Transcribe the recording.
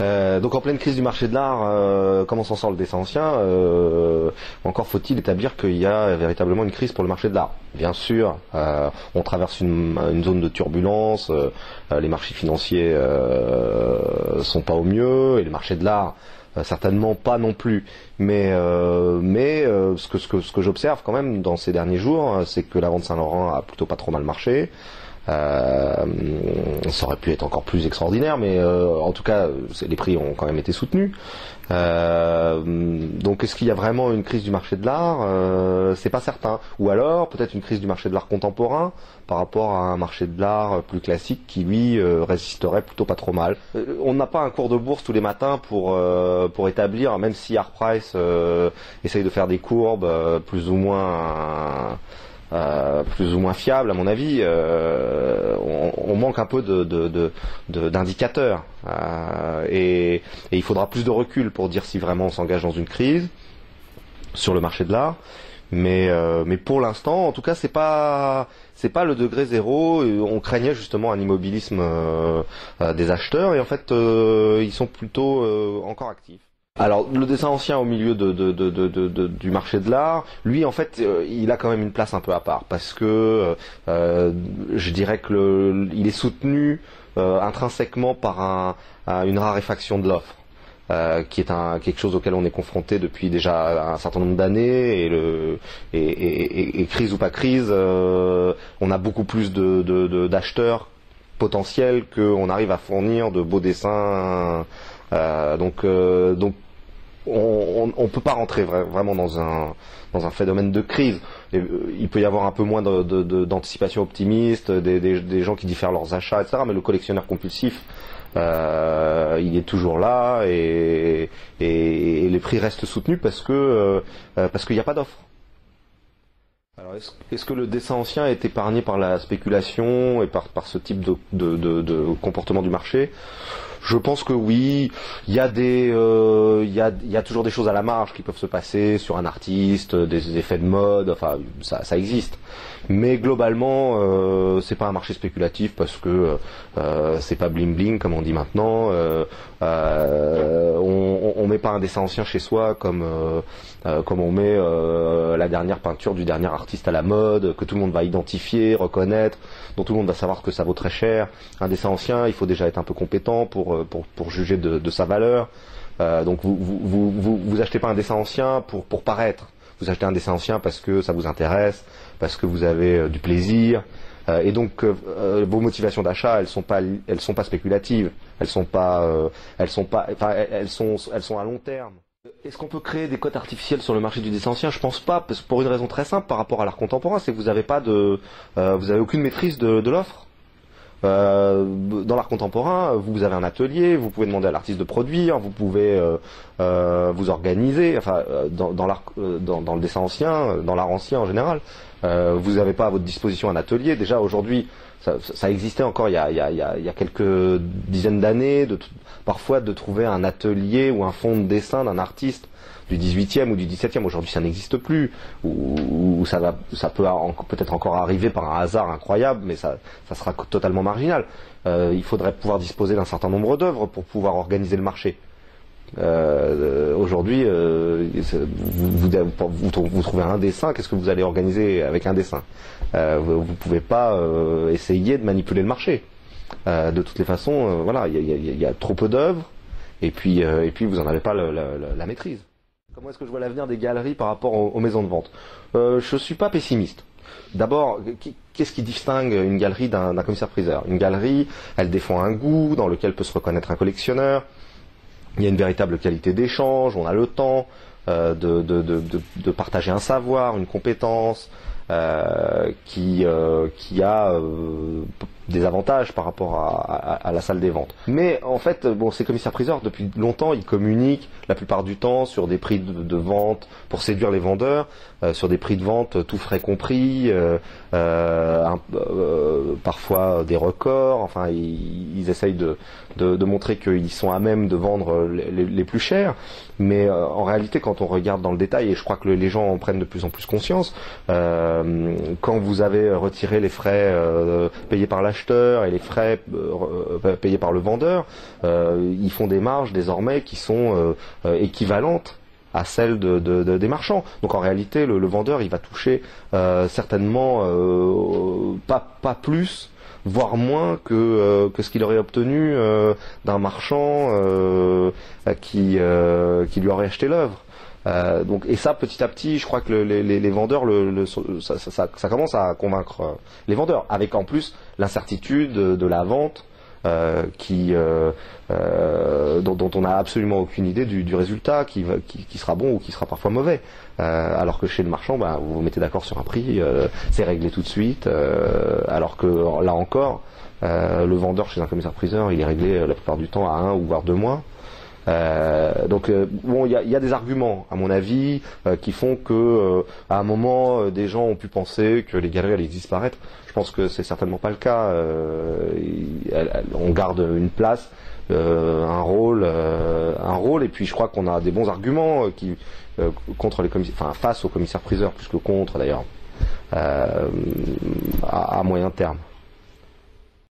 Donc en pleine crise du marché de l'art, comment s'en sort le dessin ancien? Encore faut-il établir qu'il y a véritablement une crise pour le marché de l'art. Bien sûr, on traverse une zone de turbulence, les marchés financiers sont pas au mieux, et le marché de l'art certainement pas non plus. Mais ce que j'observe quand même dans ces derniers jours, c'est que la vente Saint-Laurent a plutôt pas trop mal marché. Ça aurait pu être encore plus extraordinaire, mais en tout cas, les prix ont quand même été soutenus. Donc, est-ce qu'il y a vraiment une crise du marché de l'art? C'est pas certain. Ou alors, peut-être une crise du marché de l'art contemporain par rapport à un marché de l'art plus classique qui, lui, résisterait plutôt pas trop mal. On n'a pas un cours de bourse tous les matins pour établir, même si Art Price essaye de faire des courbes plus ou moins fiable à mon avis. On manque un peu d'indicateurs et il faudra plus de recul pour dire si vraiment on s'engage dans une crise sur le marché de l'art. Mais pour l'instant, en tout cas, c'est pas le degré zéro. On craignait justement un immobilisme des acheteurs et en fait ils sont plutôt encore actifs. Alors le dessin ancien au milieu du marché de l'art, lui en fait il a quand même une place un peu à part parce que je dirais que il est soutenu intrinsèquement par une raréfaction de l'offre. Qui est quelque chose auquel on est confronté depuis déjà un certain nombre d'années et crise ou pas crise, on a beaucoup plus d'acheteurs potentiels qu'on arrive à fournir de beaux dessins. Donc on peut pas rentrer vraiment dans un phénomène de crise. Il peut y avoir un peu moins d'anticipation optimiste, des gens qui diffèrent leurs achats, etc. Mais le collectionneur compulsif, il est toujours là et les prix restent soutenus parce qu'il n'y a pas d'offre. Alors est-ce que le dessin ancien est épargné par la spéculation et par ce type de comportement du marché? Je pense que oui. Il y a toujours des choses à la marge qui peuvent se passer sur un artiste, des effets de mode. Enfin, ça existe. Mais globalement, c'est pas un marché spéculatif parce que c'est pas bling bling comme on dit maintenant. On met pas un dessin ancien chez soi comme on met la dernière peinture du dernier artiste à la mode, que tout le monde va identifier, reconnaître, dont tout le monde va savoir que ça vaut très cher. Un dessin ancien, il faut déjà être un peu compétent pour juger de sa valeur. Donc vous achetez pas un dessin ancien pour paraître. Vous achetez un dessin ancien parce que ça vous intéresse, parce que vous avez du plaisir. Et donc vos motivations d'achat, elles sont pas spéculatives. Elles sont à long terme. Est-ce qu'on peut créer des cotes artificielles sur le marché du dessin ancien? Je pense pas, parce que pour une raison très simple par rapport à l'art contemporain, c'est que vous avez aucune maîtrise de l'offre. Dans l'art contemporain, vous avez un atelier, vous pouvez demander à l'artiste de produire, vous pouvez vous organiser. Enfin, dans le dessin ancien, dans l'art ancien en général, vous n'avez pas à votre disposition un atelier. Déjà aujourd'hui, ça existait encore il y a quelques dizaines d'années, parfois de trouver un atelier ou un fond de dessin d'un artiste du 18e ou du 17e. Aujourd'hui, ça n'existe plus. Ou ça peut peut-être encore arriver par un hasard incroyable, mais ça sera totalement marginal. Il faudrait pouvoir disposer d'un certain nombre d'œuvres pour pouvoir organiser le marché. Aujourd'hui, vous trouvez un dessin, qu'est-ce que vous allez organiser avec un dessin? Vous pouvez pas essayer de manipuler le marché. De toutes les façons, voilà, il y a trop peu d'œuvres, et puis vous n'en avez pas la maîtrise. Comment est-ce que je vois l'avenir des galeries par rapport aux maisons de vente? Je suis pas pessimiste. D'abord, qu'est-ce qui distingue une galerie d'un commissaire-priseur? Une galerie, elle défend un goût dans lequel peut se reconnaître un collectionneur. Il y a une véritable qualité d'échange, on a le temps de partager un savoir, une compétence qui a des avantages par rapport à la salle des ventes. Mais en fait, bon, ces commissaires-priseurs, depuis longtemps, ils communiquent la plupart du temps sur des prix de vente pour séduire les vendeurs, sur des prix de vente tout frais compris, parfois des records. Enfin, ils essayent de montrer qu'ils sont à même de vendre les plus chers. Mais en réalité, quand on regarde dans le détail, et je crois que les gens en prennent de plus en plus conscience, quand vous avez retiré les frais payés par l'achat, l'acheteur et les frais payés par le vendeur, ils font des marges désormais qui sont équivalentes à celles des marchands. Donc en réalité, le vendeur, il va toucher certainement pas plus, voire moins que ce qu'il aurait obtenu d'un marchand qui lui aurait acheté l'œuvre. Donc, et ça, petit à petit, je crois que les vendeurs, ça commence à convaincre les vendeurs, avec en plus l'incertitude de la vente dont on n'a absolument aucune idée du résultat, qui sera bon ou qui sera parfois mauvais. Alors que chez le marchand, vous vous mettez d'accord sur un prix, c'est réglé tout de suite, alors que là encore, le vendeur chez un commissaire-priseur, il est réglé la plupart du temps à 1 ou voire 2 mois. Bon, il y a des arguments, à mon avis, qui font que, à un moment, des gens ont pu penser que les galeries allaient disparaître. Je pense que c'est certainement pas le cas. On garde une place, un rôle, et puis je crois qu'on a des bons arguments contre face aux commissaires-priseurs plus que contre d'ailleurs, à moyen terme.